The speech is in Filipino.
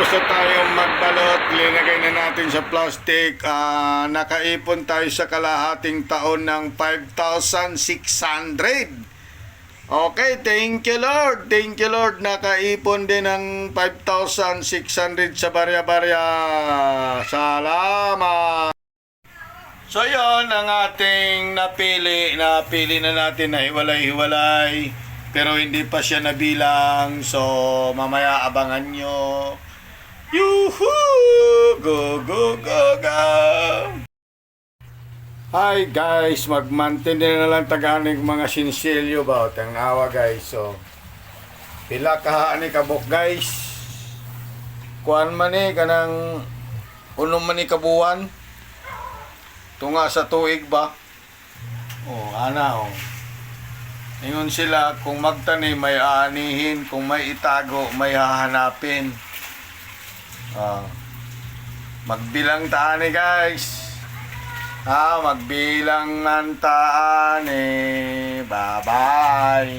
Tapos na tayong magbalot, linagay na natin sa plastic. Nakaipon tayo sa kalahating taon ng 5,600. Okay, thank you Lord. Thank you Lord. Nakaipon din ng 5,600 sa barya-barya. Salamat. So yon ang ating napili. Napili na natin na hiwalay-hiwalay. Pero hindi pa siya nabilang. So mamaya abangan nyo. Yuhuu! Go, go, go, go! Hi guys, mag-maintain na lang taganig mga sinsilyo ba? Ang awa guys. So, pila kahaan ni kabok guys. Kuan man ni kanang unom man ni kabuwan. Tunga sa tuig ba? Oh, ana oh. Ingon sila kung magtanim may aanihin, kung may itago may hahanapin. Magbilang taani guys. Magbilang ng taani. Bye-bye.